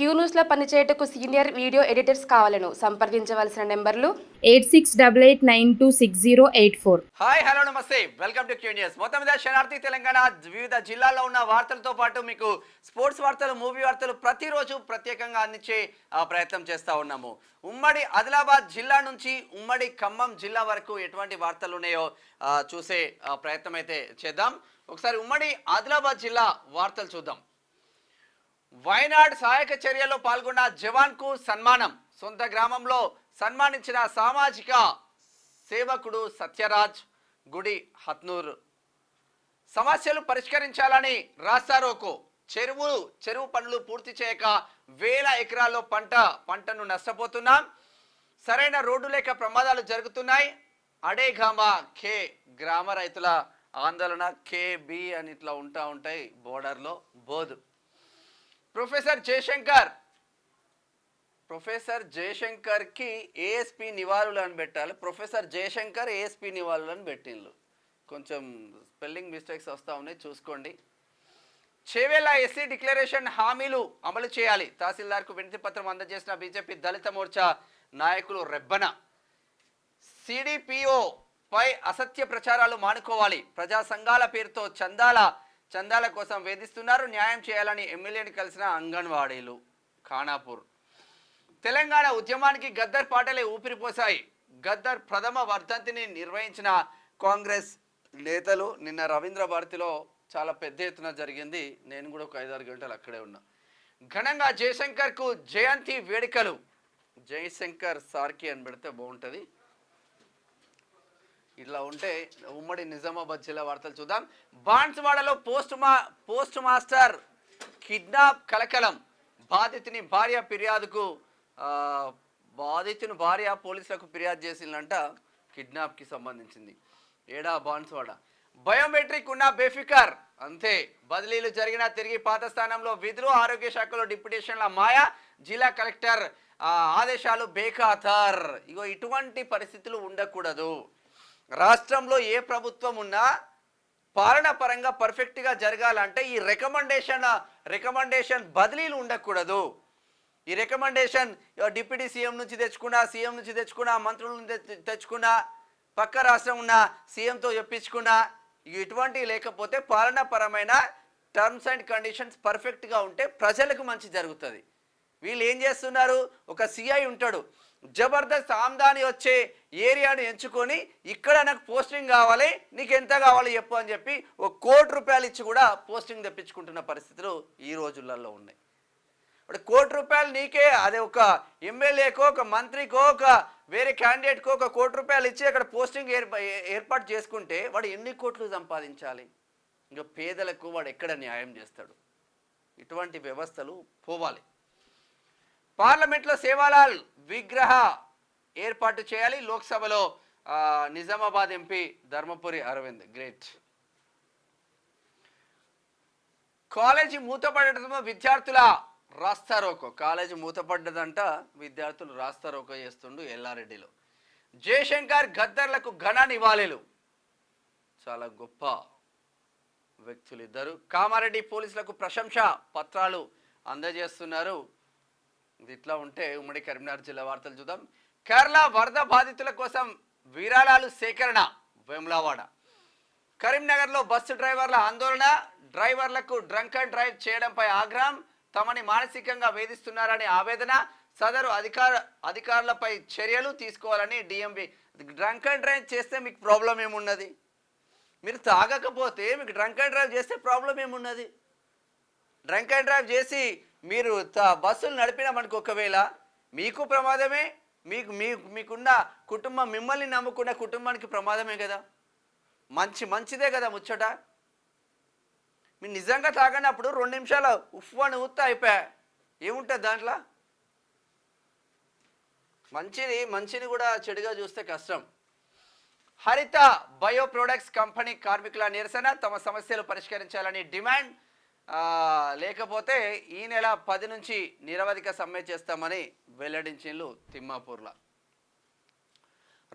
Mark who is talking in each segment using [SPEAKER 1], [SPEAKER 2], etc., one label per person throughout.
[SPEAKER 1] Queue న్యూస్లో పనిచేయటకు senior video editors కావాలను సంప్రదించవలసిన నెంబర్లు
[SPEAKER 2] 8688926084.
[SPEAKER 3] హాయ్ హలో నమస్తే వెల్కమ్ టు క్యూ న్యూస్. మొత్తం మీద శనార్థి తెలంగాణ వివిధ జిల్లాల్లో ఉన్న వార్తలతో పాటు మీకు స్పోర్ట్స్ వార్తలు, మూవీ వార్తలు ప్రతిరోజు ప్రత్యేకంగా అందించే ప్రయత్నం చేస్తూ ఉన్నాము. ఉమ్మడి ఆదిలాబాద్ జిల్లా నుంచి ఉమ్మడి ఖమ్మం జిల్లా వరకు ఎటువంటి వార్తలు ఉన్నాయో చూసే ప్రయత్నం అయితే చేద్దాం. ఒకసారి ఉమ్మడి ఆదిలాబాద్ జిల్లా వార్తలు చూద్దాం. వైనాడ్ సహాయక చర్యలో పాల్గొన్న జవాన్కు సన్మానం. సొంత గ్రామంలో సన్మానించిన సామాజిక సేవకుడు సత్యరాజ్ గుడి హత్నూర్. సమస్యలు పరిష్కరించాలని రాస్తారోకో. చెరువు పనులు పూర్తి చేయక వేల ఎకరాల్లో పంటను నష్టపోతున్నాం. సరైన రోడ్డు లేక ప్రమాదాలు జరుగుతున్నాయి. అడేగామా కే గ్రామ రైతుల ఆందోళన. కేబి అని ఇట్లా ఉంటాయి బోర్డర్లో బోధ్. ప్రొఫెసర్ జయశంకర్కి ఏఎస్పి నివాళులు అని పెట్టాలి. ప్రొఫెసర్ జయశంకర్ ఏఎస్పి నివాళులు అని పెట్టిండ్రు. కొంచెం స్పెల్లింగ్ మిస్టేక్స్ వస్తూ ఉన్నాయి, చూసుకోండి. చేవేళ్ల ఎస్సీ డిక్లరేషన్ హామీలు అమలు చేయాలి. తహసీల్దార్కు వినతి పత్రం అందజేసిన బీజేపీ దళిత మోర్చా నాయకులు రెబ్బన. సిడిపిఓ పై అసత్య ప్రచారాలు మానుకోవాలి. ప్రజా సంఘాల పేరుతో చందాల కోసం వేధిస్తున్నారు. న్యాయం చేయాలని ఎమ్మెల్యేని కలిసిన అంగన్వాడీలు. ఖానాపూర్. తెలంగాణ ఉద్యమానికి గద్దర్ పాటలే ఊపిరిపోశాయి. గద్దర్ ప్రథమ వర్ధంతిని నిర్వహించిన కాంగ్రెస్ నేతలు నిన్న రవీంద్ర భారతిలో చాలా పెద్ద ఎత్తున జరిగింది. నేను కూడా ఒక 5-6 గంటలు అక్కడే ఉన్నా. ఘనంగా జయశంకర్కు జయంతి వేడుకలు. జయశంకర్ సార్కి అని పెడితే బాగుంటుంది. ఇట్లా ఉంటే ఉమ్మడి నిజామాబాద్ జిల్లా వార్తలు చూద్దాం. బాన్స్వాడలో పోస్ట్ మాస్టర్ కిడ్నాప్ కలకలం. బాధితుని భార్య పోలీసులకు ఫిర్యాదు చేసిందంట. కిడ్నాప్కి సంబంధించింది. ఏడా బాన్స్వాడ. బయోమెట్రిక్ ఉన్న బేఫికర్ అంతే. బదిలీలు జరిగినా తిరిగి పాత స్థానంలో విధులు. ఆరోగ్య శాఖలో డిప్యూటేషన్ల మాయ. జిల్లా కలెక్టర్ ఆదేశాలు బేఖాతర్. ఇగో ఇటువంటి పరిస్థితులు ఉండకూడదు. రాష్ట్రంలో ఏ ప్రభుత్వం ఉన్నా పాలన పరంగా పర్ఫెక్ట్గా జరగాలంటే ఈ రికమెండేషన్ బదిలీలు ఉండకూడదు. ఈ రికమెండేషన్ డిప్యూటీ సీఎం నుంచి తెచ్చుకున్నా, మంత్రుల నుంచి తెచ్చుకున్నా, పక్క రాష్ట్రం ఉన్న సీఎంతో చెప్పించుకున్నా, ఇటువంటివి లేకపోతే పాలనాపరమైన టర్మ్స్ అండ్ కండిషన్స్ పర్ఫెక్ట్గా ఉంటే ప్రజలకు మంచి జరుగుతుంది. వీళ్ళు ఏం చేస్తున్నారు, ఒక సిఐ ఉంటాడు, జబర్దస్త్ ఆమ్దాని వచ్చే ఏరియాను ఎంచుకొని ఇక్కడ నాకు పోస్టింగ్ కావాలి, నీకు ఎంత కావాలి చెప్పు అని చెప్పి ఒక ₹1,00,00,000 ఇచ్చి కూడా పోస్టింగ్ తెప్పించుకుంటున్న పరిస్థితులు ఈ రోజులలో ఉన్నాయి. అంటే ₹1,00,00,000 నీకే, అదే ఒక ఎమ్మెల్యేకో, ఒక మంత్రికో, ఒక వేరే క్యాండిడేట్కో ఒక ₹1,00,00,000 ఇచ్చి అక్కడ పోస్టింగ్ ఏర్పాటు చేసుకుంటే వాడు ఎన్ని కోట్లు సంపాదించాలి? ఇంకా పేదలకు వాడు ఎక్కడ న్యాయం చేస్తాడు? ఇటువంటి వ్యవస్థలు పోవాలి. పార్లమెంట్లో సేవాలాల్ విగ్రహ ఏర్పాటు చేయాలి. లోక్సభలో Nizamabad MP Dharmapuri Arvind. Great. College మూతపడటంతో విద్యార్థుల రాస్తారోకో. కాలేజీ మూతపడ్డదంట, విద్యార్థులు రాస్తారోకో చేస్తుండు ఎల్లారెడ్డిలో. జయశంకర్ గద్దర్లకు ఘన నివాళులు. చాలా గొప్ప వ్యక్తులు ఇద్దరు. కామారెడ్డి పోలీసులకు ప్రశంసా పత్రాలు అందజేస్తున్నారు. ఇది ఇట్లా ఉంటే ఉమ్మడి కరీంనగర్ జిల్లా వార్తలు చూద్దాం. కేరళ వరద బాధితుల కోసం విరాళాలు సేకరణ. వేములవాడ. కరీంనగర్లో బస్సు డ్రైవర్ల ఆందోళన. డ్రైవర్లకు డ్రంక్ అండ్ డ్రైవ్ చేయడంపై ఆగ్రహం. తమని మానసికంగా వేధిస్తున్నారని ఆవేదన. సదరు అధికారులపై చర్యలు తీసుకోవాలని డిఎంవి. డ్రంక్ అండ్ డ్రైవ్ చేస్తే మీకు ప్రాబ్లం ఏమున్నది? మీరు తాగకపోతే మీకు డ్రంక్ అండ్ డ్రైవ్ చేస్తే ప్రాబ్లం ఏమున్నది? డ్రంక్ అండ్ డ్రైవ్ చేసి మీరు బస్సులు నడిపినామనుకో, ఒకవేళ మీకు ప్రమాదమే, మీకున్న కుటుంబం, మిమ్మల్ని నమ్ముకున్న కుటుంబానికి ప్రమాదమే కదా. మంచిదే కదా ముచ్చట. మీరు నిజంగా తాగనప్పుడు 2 నిమిషాలు ఉఫ్ఫని ఊత్తా అయిపోయా, ఏముంటుంది దాంట్లో? మంచిని కూడా చెడుగా చూస్తే కష్టం. హరిత బయో ప్రొడక్ట్స్ కంపెనీ కార్మికుల నిరసన. తమ సమస్యలు పరిష్కరించాలని డిమాండ్. లేకపోతే ఈ నెల 10 నుంచి నిరవధిక సమ్మె చేస్తామని వెల్లడించిండ్రు తిమ్మాపూర్లో.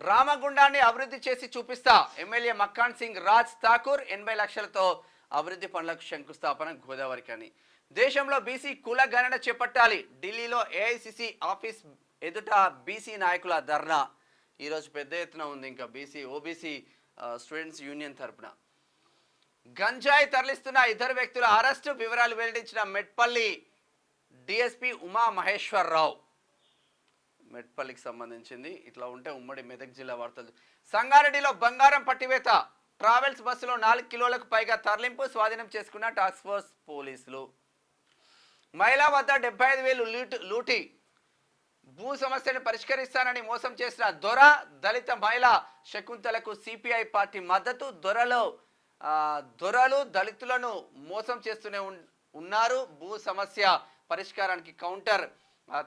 [SPEAKER 3] రామగుండాన్ని అభివృద్ధి చేసి చూపిస్తా. ఎమ్మెల్యే మక్కాన్ సింగ్ రాజ్ ఠాకూర్. 80 లక్షలతో అభివృద్ధి పనులకు శంకుస్థాపన. గోదావరికి అని. దేశంలో బీసీ కుల గణన చేపట్టాలి. ఢిల్లీలో ఏఐసిసి ఆఫీస్ ఎదుట బీసీ నాయకుల ధర్నా ఈరోజు పెద్ద ఎత్తున ఉంది. ఇంకా ఓబీసీ స్టూడెంట్స్ యూనియన్ తరపున గంజాయి తరలిస్తున్న ఇద్దరు వ్యక్తుల అరెస్టు వివరాలు వెల్లడించిన మెట్పల్లి డిఎస్పీ ఉమా మహేశ్వరరావు. మెట్పల్లికి సంబంధించింది. ఇట్లా ఉంటే ఉమ్మడి మెదక్ జిల్లా వార్తలు. సంగారెడ్డిలో బంగారం పట్టివేత. ట్రావెల్స్ బస్సులో 4 కిలోలకు పైగా తరలింపు స్వాధీనం చేసుకున్న టాస్క్ ఫోర్స్ పోలీసులు. మహిళ వద్ద 75,000 లూటి. భూ సమస్యను పరిష్కరిస్తానని మోసం చేసిన దొర దళిత మహిళ శకుంతలకు సిపిఐ పార్టీ మద్దతు. దొరలు దళితులను మోసం చేస్తూనే ఉన్నారు. భూ సమస్య పరిష్కారానికి కౌంటర్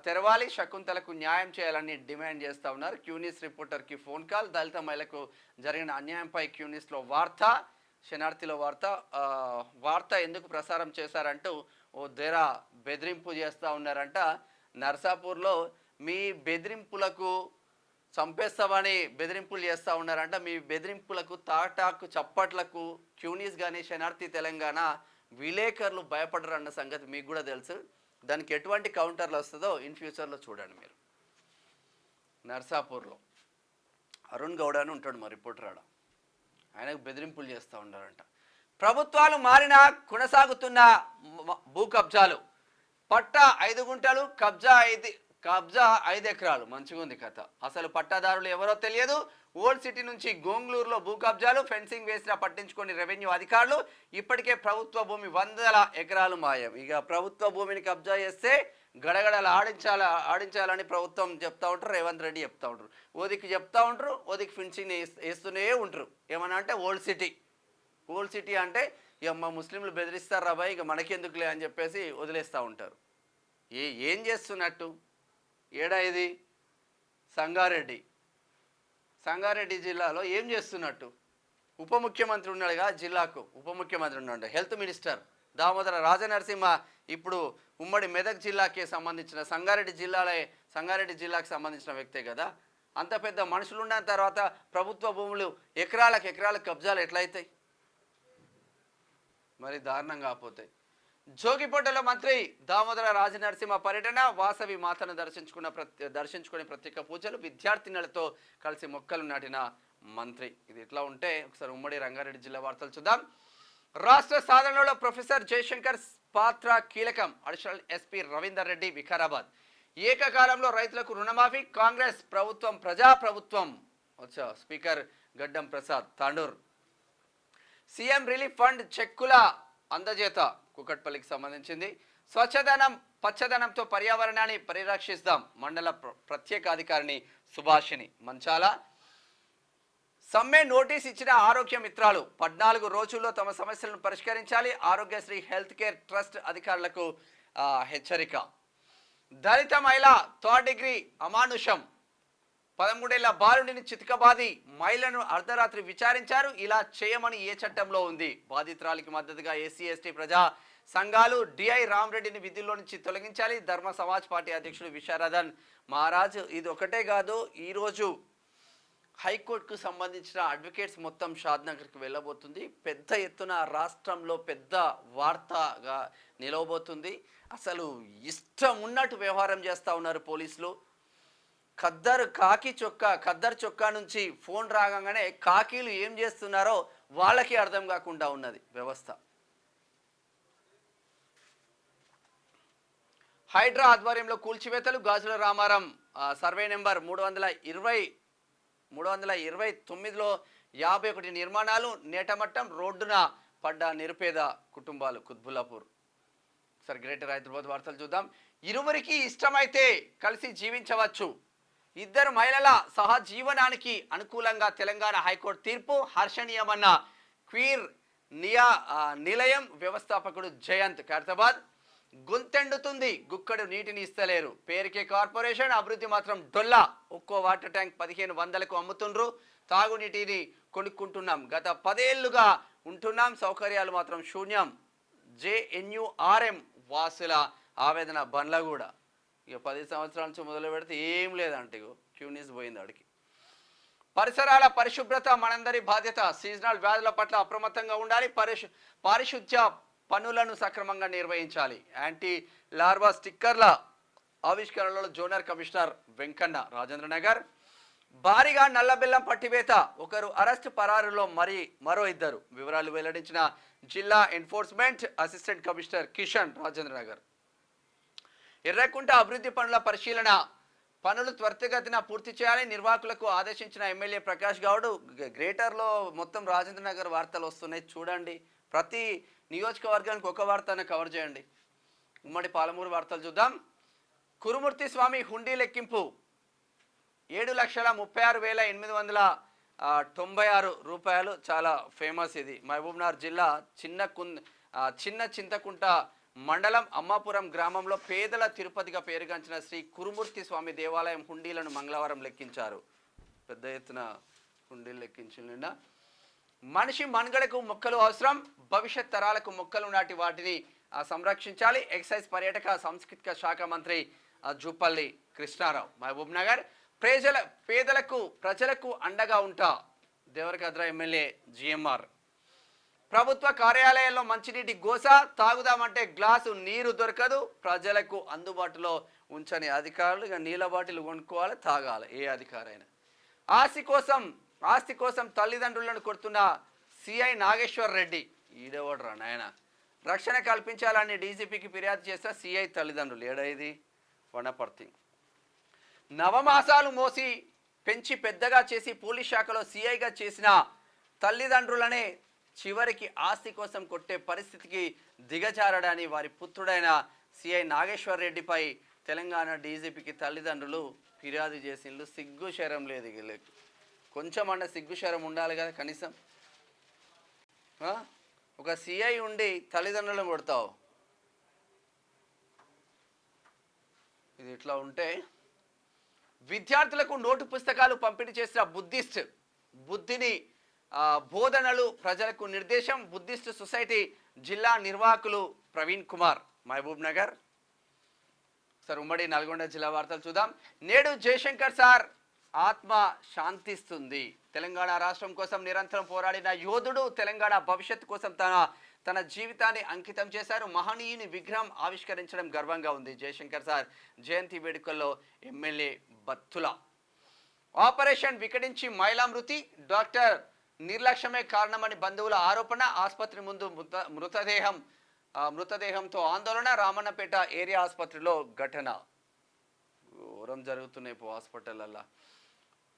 [SPEAKER 3] తెరవాలి, శకుంతలకు న్యాయం చేయాలని డిమాండ్ చేస్తూ ఉన్నారు. క్యూనిస్ రిపోర్టర్కి ఫోన్ కాల్. దళిత మహిళకు జరిగిన అన్యాయంపై క్యూనిస్లో వార్త, శనార్థిలో వార్త ఎందుకు ప్రసారం చేశారంటూ ఓ దెర బెదిరింపు చేస్తూ ఉన్నారంట. నర్సాపూర్లో మీ బెదిరింపులకు చంపేస్తామని బెదిరింపులు చేస్తూ ఉన్నారంట. మీ బెదిరింపులకు తాటాకు చప్పట్లకు క్యూనిస్ కానీ శనార్థి తెలంగాణ విలేకరులు భయపడరన్న సంగతి మీకు కూడా తెలుసు. దానికి ఎటువంటి కౌంటర్లు వస్తుందో ఇన్ ఫ్యూచర్లో చూడండి మీరు. నర్సాపూర్లో అరుణ్ గౌడ అని ఉంటాడు మా రిపోర్టర్ ఆడ, ఆయనకు బెదిరింపులు చేస్తూ ఉన్నారంట. ప్రభుత్వాలు మారినా కొనసాగుతున్న భూ కబ్జాలు. పట్టా 5 గుంటలు, కబ్జా 5 ఎకరాలు. మంచిగా ఉంది కథ. అసలు పట్టాదారులు ఎవరో తెలియదు. ఓల్డ్ సిటీ నుంచి గోంగ్లూరులో భూ కబ్జాలు. ఫెన్సింగ్ వేసినా పట్టించుకొని రెవెన్యూ అధికారులు. ఇప్పటికే ప్రభుత్వ భూమి 100 ఎకరాలు మాయం. ఇక ప్రభుత్వ భూమిని కబ్జా చేస్తే గడగడలు ఆడించాలని ప్రభుత్వం చెప్తా ఉంటారు, రేవంత్ రెడ్డి చెప్తా ఉంటారు. ఓదికి చెప్తా ఉంటారు, ఓదికి ఫెన్సింగ్ వేస్తూనే ఉంటారు. ఏమన్నా అంటే ఓల్డ్ సిటీ అంటే ఇక మా ముస్లింలు బెదిరిస్తారు రాబాయ్, ఇక మనకెందుకులే అని చెప్పేసి వదిలేస్తూ ఉంటారు. ఏం చేస్తున్నట్టు? ఏడా ఇది సంగారెడ్డి జిల్లాలో ఏం చేస్తున్నట్టు? ఉప ముఖ్యమంత్రి ఉన్నాడుగా, జిల్లాకు ఉప ముఖ్యమంత్రి ఉన్నాడు, హెల్త్ మినిస్టర్ దామోదర రాజనరసింహ. ఇప్పుడు ఉమ్మడి మెదక్ జిల్లాకి సంబంధించిన సంగారెడ్డి జిల్లాకి సంబంధించిన వ్యక్తే కదా. అంత పెద్ద మనుషులు ఉన్న తర్వాత ప్రభుత్వ భూములు ఎకరాలకు కబ్జాలు ఎట్లయితాయి? మరి దారుణంగా పోతాయి. జోగిపేటలో మంత్రి దామోదర రాజనరసింహ పర్యటన. వాసవి మాతను దర్శించుకునే ప్రత్యేక పూజలు. విద్యార్థినులతో కలిసి మొక్కలు నాటిన మంత్రి. ఇది ఇట్లా ఉంటే ఒకసారి ఉమ్మడి రంగారెడ్డి జిల్లా వార్తలు చూద్దాం. రాష్ట్ర సాధనలో ప్రొఫెసర్ జయశంకర్ పాత్ర కీలకం. Additional SP Ravinder Reddy Vikarabad. ఏకకాలంలో రైతులకు రుణమాఫీ. కాంగ్రెస్ ప్రభుత్వం ప్రజాప్రభుత్వం. స్పీకర్ గడ్డం Prasad Tandur. CM relief fund చెక్కుల అందజేత కుకట్పల్లికి సంబంధించింది. స్వచ్ఛదనం పచ్చదనంతో పర్యావరణాన్ని పరిరక్షిస్తాం. మండల ప్రత్యేక అధికారిని సుభాషిణి మంచాల. సమ్మె నోటీస్ ఇచ్చిన ఆరోగ్య మిత్రాలు. 14 రోజుల్లో తమ సమస్యలను పరిష్కరించాలి. ఆరోగ్యశ్రీ హెల్త్ కేర్ ట్రస్ట్ అధికారులకు హెచ్చరిక. దళిత మహిళ 3rd డిగ్రీ అమానుషం. 13 ఏళ్ల బాలుడిని చితకబాది మహిళను అర్ధరాత్రి విచారించారు. ఇలా చేయమని ఏ చట్టంలో ఉంది? బాధితురాలికి మద్దతుగా ఎస్సీ ఎస్టీ ప్రజా సంఘాలు. డిఐ రామరెడ్డిని విధుల్లో నుంచి తొలగించాలి. ధర్మ సమాజ్ పార్టీ అధ్యక్షుడు విశారదన్ మహారాజ్. ఇది ఒకటే కాదు, ఈరోజు హైకోర్టుకు సంబంధించిన అడ్వకేట్స్ మొత్తం షాద్నగర్కి వెళ్ళబోతుంది. పెద్ద ఎత్తున రాష్ట్రంలో పెద్ద వార్తగా నిలవబోతుంది. అసలు ఇష్టం ఉన్నట్టు వ్యవహారం చేస్తూ ఉన్నారు పోలీసులు. ఖద్దర్ చొక్కా నుంచి ఫోన్ రాగానే కాకీలు ఏం చేస్తున్నారో వాళ్ళకి అర్థం కాకుండా ఉన్నది వ్యవస్థ. హైడ్రా ఆధ్వర్యంలో కూల్చివేతలు. గాజుల రామారం సర్వే నెంబర్ 329లో 51 నిర్మాణాలు. నేటమట్టం రోడ్డున పడ్డ నిరుపేద కుటుంబాలు. కుత్బుల్లాపూర్. సరే, గ్రేటర్ హైదరాబాద్ వార్తలు చూద్దాం. ఇరువురికి ఇష్టమైతే కలిసి జీవించవచ్చు. 2 మహిళల సహజీవనానికి అనుకూలంగా తెలంగాణ హైకోర్టు తీర్పు. హర్షణీయమన్న క్వీర్ నిలయం వ్యవస్థాపకుడు జయంత్. ఖైరతాబాద్. గొంతెండుతుంది, గుక్కడు నీటిని ఇస్తలేరు. పేరుకే కార్పొరేషన్, అభివృద్ధి మాత్రం డొల్లా. ఒక్కో వాటర్ ట్యాంక్ 1500కు అమ్ముతుండ్రు. తాగునీటిని కొనుక్కుంటున్నాం. గత 10 ఏళ్లుగా ఉంటున్నాం, సౌకర్యాలు మాత్రం శూన్యం. JNURM వాసుల ఆవేదన. బండ్లగూడ. ఇక 10 సంవత్సరాల నుంచి మొదలు పెడితే ఏం లేదంటే క్యూనిస్ పోయింది అడికి. పరిసరాల పరిశుభ్రత మనందరి బాధ్యత. సీజనల్ వ్యాధుల పట్ల అప్రమత్తంగా ఉండాలి. పారిశుద్ధ్య పనులను సక్రమంగా నిర్వహించాలి. యాంటీ లార్వా స్టిక్కర్ల ఆవిష్కరణలో జోనల్ కమిషనర్ వెంకన్న రాజేంద్రనగర్. భారీగా నల్లబెల్లం పట్టివేత, ఒకరు అరెస్ట్, పరారులో మరో ఇద్దరు. వివరాలు వెల్లడించిన జిల్లా enforcement assistant commissioner Kishan Rajendranagar. Errakunta అభివృద్ధి పనుల పరిశీలన, పనులు త్వరితగతిన పూర్తి చేయాలి నిర్వాహకులకు ఆదేశించిన ఎమ్మెల్యే ప్రకాష్ గౌడ్. గ్రేటర్లో మొత్తం రాజేంద్రనగర్ వార్తలు వస్తున్నాయి చూడండి. ప్రతి నియోజకవర్గానికి ఒక వార్తను కవర్ చేయండి. ఉమ్మడి పాలమూరు వార్తలు చూద్దాం. కురుమూర్తి స్వామి హుండీ లెక్కింపు 7,36,896 రూపాయలు. చాలా ఫేమస్ ఇది. మహబూబ్నగర్ జిల్లా చిన్న చింతకుంట మండలం అమ్మాపురం గ్రామంలో పేదల తిరుపతిగా పేరుగాంచిన శ్రీ కురుమూర్తి స్వామి దేవాలయం హుండీలను మంగళవారం లెక్కించారు. పెద్ద ఎత్తున హుండీలు లెక్కించిన మనిషి మనుగడకు మొక్కలు అవసరం, భవిష్యత్ తరాలకు మొక్కలు నాటి వాటిని సంరక్షించాలి. ఎక్సైజ్ పర్యాటక సాంస్కృతిక శాఖ మంత్రి జూపల్లి కృష్ణారావు. మహబూబ్ నగర్ ప్రజలకు అండగా ఉంటా దేవరకద్ర ఎమ్మెల్యే జిఎంఆర్. ప్రభుత్వ కార్యాలయాల్లో మంచినీటి గోస, తాగుదామంటే గ్లాసు నీరు దొరకదు, ప్రజలకు అందుబాటులో ఉంచని అధికారులు. ఇక నీళ్ళ బాటిల్ కొనుక్కోవాలి, తాగాలి ఏ అధికారైనా. ఆస్తి కోసం తల్లిదండ్రులను కొడుతున్న సిఐ నాగేశ్వర్ రెడ్డి. ఈడేవాడ్రా నాయన. రక్షణ కల్పించాలని డీజీపీకి ఫిర్యాదు చేస్తే సిఐ తల్లిదండ్రులు. ఏడైది వనపర్తి. నవమాసాలు మోసి పెంచి పెద్దగా చేసి పోలీస్ శాఖలో సిఐగా చేసిన తల్లిదండ్రులనే చివరికి ఆస్తి కోసం కొట్టే పరిస్థితికి దిగజారడని వారి పుత్రుడైన సిఐ నాగేశ్వర్ రెడ్డిపై తెలంగాణ డీజీపీకి తల్లిదండ్రులు ఫిర్యాదు చేసిండ్రు. సిగ్గు శరం లేదు. కొంచెం అన్న సిగ్గు శరం ఉండాలి కదా కనీసం. ఒక సిఐ ఉండి తల్లిదండ్రులను కొడతావు. ఇది ఇట్లా ఉంటే విద్యార్థులకు నోటు పుస్తకాలు పంపిణీ చేసిన బుద్ధిని బోధనలు ప్రజలకు నిర్దేశం. బుద్ధిస్ట్ సొసైటీ జిల్లా నిర్వాహకులు ప్రవీణ్ కుమార్. మహబూబ్ నగర్. సార్ ఉమ్మడి నల్గొండ జిల్లా వార్తలు చూద్దాం. నేడు జయశంకర్ సార్ ఆత్మ శాంతిస్తుంది. తెలంగాణ రాష్ట్రం కోసం నిరంతరం పోరాడిన యోధుడు. తెలంగాణ భవిష్యత్తు కోసం తన జీవితాన్ని అంకితం చేశారు. మహనీయుని విగ్రహం ఆవిష్కరించడం గర్వంగా ఉంది. జయశంకర్ సార్ జయంతి వేడుకల్లో ఎమ్మెల్యే బత్తుల. ఆపరేషన్ వికటించి మహిళా మృతి, డాక్టర్ నిర్లక్ష్యమే కారణమని బంధువుల ఆరోపణ. ఆసుపత్రి ముందు మృతదేహంతో ఆందోళన. రామన్నపేట ఏరియా ఆసుపత్రిలో ఘటన. ఘోరం జరుగుతున్నాయి హాస్పిటల్లో.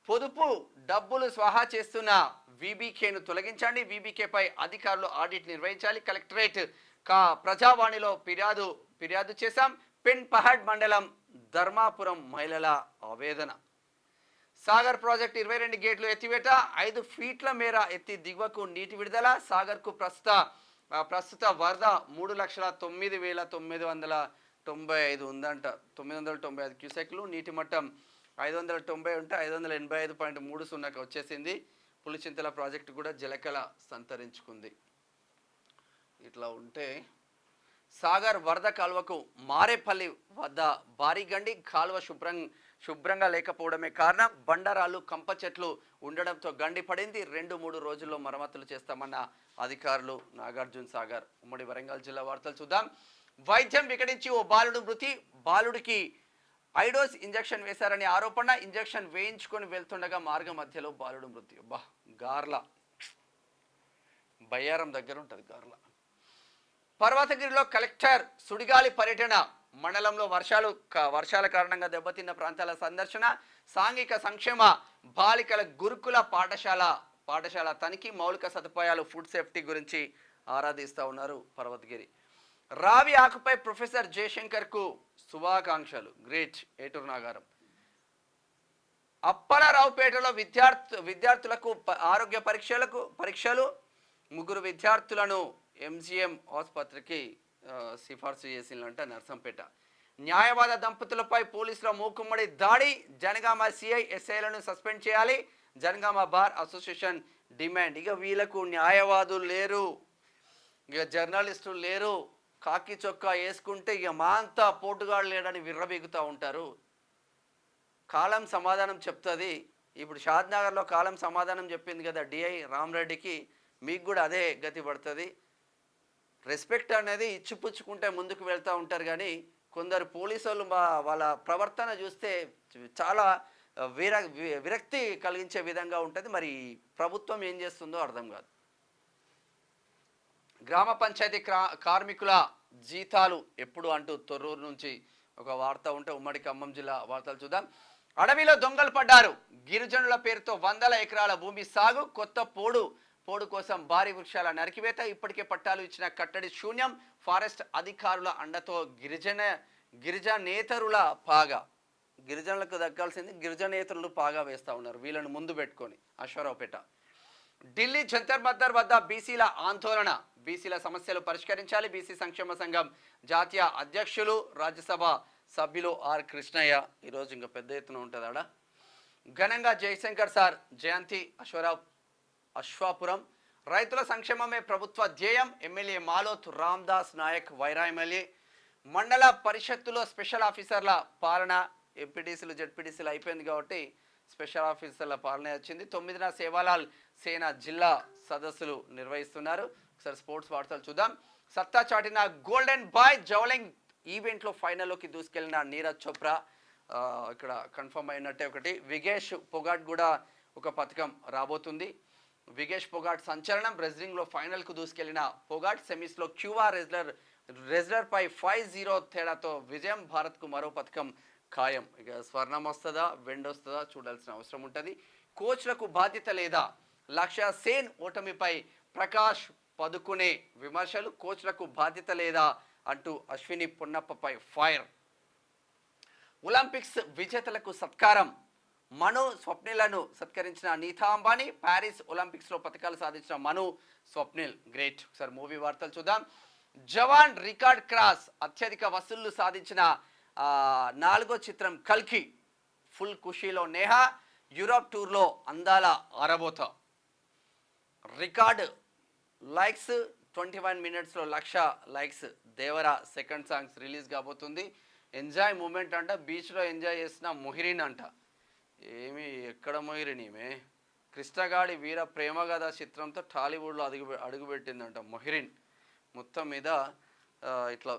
[SPEAKER 3] పొదుపు డబ్బులు స్వాహా చేస్తున్న వీబీకేను తొలగించండి. వీబీకేపై అధికారులు ఆడిట్ నిర్వహించాలి. కలెక్టరేట్ ప్రజావాణిలో ఫిర్యాదు చేశాం. పెన్పహాడ్ మండలం ధర్మాపురం మహిళల ఆవేదన. సాగర్ ప్రాజెక్టు 22 గేట్లు ఎత్తివేత, 5 ఫీట్ల మేర ఎత్తి దిగువకు నీటి విడుదల. సాగర్కు ప్రస్తుత వరద 3,09,995 ఉందంట. 995 క్యూసెక్లు. నీటి మట్టం 590 ఉంటే 585.30కి వచ్చేసింది. పులిచింతల ప్రాజెక్టు కూడా జలకళ సంతరించుకుంది. ఇట్లా ఉంటే సాగర్ వరద కాలువకు మారేపల్లి వద్ద భారీ గండి. కాలువ శుభ్రంగా లేకపోవడమే కారణం. బండరాలు, కంప చెట్లు ఉండడంతో గండి పడింది. 2-3 రోజుల్లో మరమ్మతులు చేస్తామన్న అధికారులు. నాగార్జున సాగర్. ఉమ్మడి వరంగల్ జిల్లా వార్తలు చూద్దాం. వైద్యం వికటించి ఓ బాలుడు మృతి. బాలుడికి ఐడోస్ ఇంజెక్షన్ వేశారని ఆరోపణ. ఇంజెక్షన్ వేయించుకొని వెళ్తుండగా మార్గ మధ్యలో బాలుడు మృతి. గార్ల బయ్యారం దగ్గర ఉంటుంది గార్ల. పర్వతగిరిలో కలెక్టర్ సుడిగాలి పర్యటన. మండలంలో వర్షాల కారణంగా దెబ్బతిన్న ప్రాంతాల సందర్శన. సాంఘిక సంక్షేమ బాలికల గురుకుల పాఠశాల తనిఖీ. మౌలిక సదుపాయాలు, ఫుడ్ సేఫ్టీ గురించి ఆరాధిస్తూ ఉన్నారు పర్వతగిరి. రావి ఆకుపై ప్రొఫెసర్ జయశంకర్కు శుభాకాంక్షలు. గ్రేట్. ఏటూరు నాగారం. అప్పలరావుపేటలో విద్యార్థులకు ఆరోగ్య పరీక్షలు. 3 విద్యార్థులను ఎంజిఎం ఆసుపత్రికి సిఫార్సు చేసిందంట నర్సంపేట. న్యాయవాద దంపతులపై పోలీసుల మూకుమ్మడి దాడి. జనగామ సిఐ ఎస్ఐలను సస్పెండ్ చేయాలి. Janagama bar association demand. ఇక వీళ్ళకు న్యాయవాదులు లేరు, ఇక జర్నలిస్టులు లేరు. కాకి చొక్కా వేసుకుంటే ఇక మా అంతా పోటుగాడు లేడని విర్రబీగుతూ ఉంటారు. కాలం సమాధానం చెప్తుంది. ఇప్పుడు షాద్నగర్లో కాలం సమాధానం చెప్పింది కదా డిఐ రామరెడ్డికి. మీకు కూడా అదే గతి పడుతుంది. రెస్పెక్ట్ అనేది ఇచ్చిపుచ్చుకుంటే ముందుకు వెళ్తూ ఉంటారు, కానీ కొందరు పోలీసు వాళ్ళు వాళ్ళ ప్రవర్తన చూస్తే చాలా విరక్తి కలిగించే విధంగా ఉంటుంది. మరి ప్రభుత్వం ఏం చేస్తుందో అర్థం కాదు. గ్రామ పంచాయతీ కార్మికుల జీతాలు ఎప్పుడు అంటూ తొర్రూరు నుంచి ఒక వార్త ఉంటే ఉమ్మడి ఖమ్మం జిల్లా వార్తలు చూద్దాం. అడవిలో దొంగలు పడ్డారు. గిరిజనుల పేరుతో 100 ఎకరాల భూమి సాగు, కొత్త పోడు కోసం భారీ వృక్షాల నరికివేత, ఇప్పటికే పట్టాలు ఇచ్చిన కట్టడి శూన్యం. ఫారెస్ట్ అధికారుల అండతో గిరిజనేతరుల పాగా, గిరిజనులకు దక్కాల్సింది గిరిజనేతరులు పాగా వేస్తూ ఉన్నారు, వీళ్ళని ముందు పెట్టుకొని. అశ్వరావుపేట ఢిల్లీ జంతర్ మంతర్ వద్ద బీసీల ఆందోళన. బీసీల సమస్యలు పరిష్కరించాలి. బీసీ సంక్షేమ సంఘం జాతీయ అధ్యక్షులు రాజ్యసభ సభ్యులు ఆర్ కృష్ణయ్య ఈరోజు ఇంకా పెద్ద ఎత్తున ఉంటుంది ఆడ. ఘనంగా జయశంకర్ సార్ జయంతి అశ్వాపురం. రైతుల సంక్షేమమే ప్రభుత్వ ధ్యేయం. MLA Maloth Ramdas Nayak Wyra MLA. మండల పరిషత్తులో స్పెషల్ ఆఫీసర్ల పాలన. ఎంపీటీసీలు జెడ్పీటీసీలు అయిపోయింది కాబట్టి స్పెషల్ ఆఫీసర్ల పాలన వచ్చింది. 9న సేవాలాల్ సేన జిల్లా సదస్సులు నిర్వహిస్తున్నారు. ఒకసారి స్పోర్ట్స్ వార్తలు చూద్దాం. సత్తా చాటిన గోల్డెన్ బాయ్ జౌలింగ్ ఈవెంట్లో ఫైనల్లోకి దూసుకెళ్లిన నీరజ్ చోప్రా ఇక్కడ కన్ఫర్మ్ అయినట్టే. ఒకటి విగేష్ పొగాట్ కూడా ఒక పథకం రాబోతుంది. విగేష్ పొగాట్ సంచలనం. రెజ్లింగ్లో ఫైనల్కు దూసుకెళ్లిన పొగాట్ సెమీస్లో క్యూబా రెజ్లర్పై 5-0 తేడాతో విజయం. భారత్కు మరో పథకం ఖాయం. ఇక స్వర్ణం వస్తుందా వెండి వస్తుందా చూడాల్సిన అవసరం ఉంటుంది. కోచ్లకు బాధ్యత లేదా? లక్ష్య సేన్ ఓటమిపై ప్రకాష్ పదుకునే విమర్శలు. కోచ్లకు బాధ్యత లేదా అంటూ అశ్విని పొన్నప్పపై ఫైర్. ఒలింపిక్స్ విజేతలకు సత్కారం. మను స్వప్నిలను సత్కరించిన నీతా అంబానీ. ప్యారిస్ ఒలింపిక్స్లో పథకాలు సాధించిన మను స్వప్నిల్ గ్రేట్. ఒకసారి మూవీ వార్తలు చూద్దాం. జవాన్ రికార్డ్ క్రాస్. అత్యధిక వసూళ్లు సాధించిన 4వ చిత్రం కల్కి. ఫుల్ ఖుషీలో నేహా. యూరోప్ టూర్లో అందాల ఆరబోత. రికార్డ్ లైక్స్ 21 మినిట్స్లో 1,00,000 likes. Devara second songs release కాబోతుంది. ఎంజాయ్ మూమెంట్ అంట. బీచ్లో ఎంజాయ్ చేసిన మొహిరిన్ అంట. ఏమి ఎక్కడ మొహిరిన్ ఈమె? కృష్ణగాడి వీర ప్రేమ కథ చిత్రంతో టాలీవుడ్లో అడుగుపెట్టిందంట మొహిరిన్. మొత్తం మీద ఇట్లా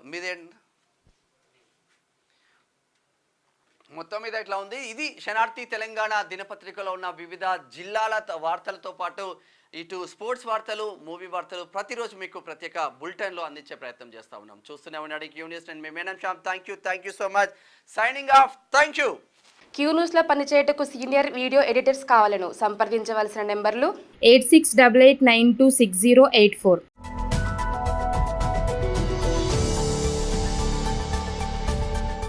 [SPEAKER 3] ఇట్లా ఉంది. ఇది శనార్థి తెలంగాణ దినపత్రికలో ఉన్న వివిధ జిల్లాల వార్తలతో పాటు ఇటు స్పోర్ట్స్ వార్తలు, మూవీ వార్తలు ప్రతిరోజు మీకు ప్రత్యేక బులెటిన్లో అందించే ప్రయత్నం చేస్తూ ఉన్నాం. చూస్తూనే ఉన్నాడు క్యూ న్యూస్. నేను మీ మేనం Shyam. Thank you so much. Signing off. Thank you.
[SPEAKER 1] Q న్యూస్లో పనిచేయటకు సీనియర్ వీడియో ఎడిటర్స్ కావాలను సంప్రదించవలసిన నెంబర్లు
[SPEAKER 2] 8688926084.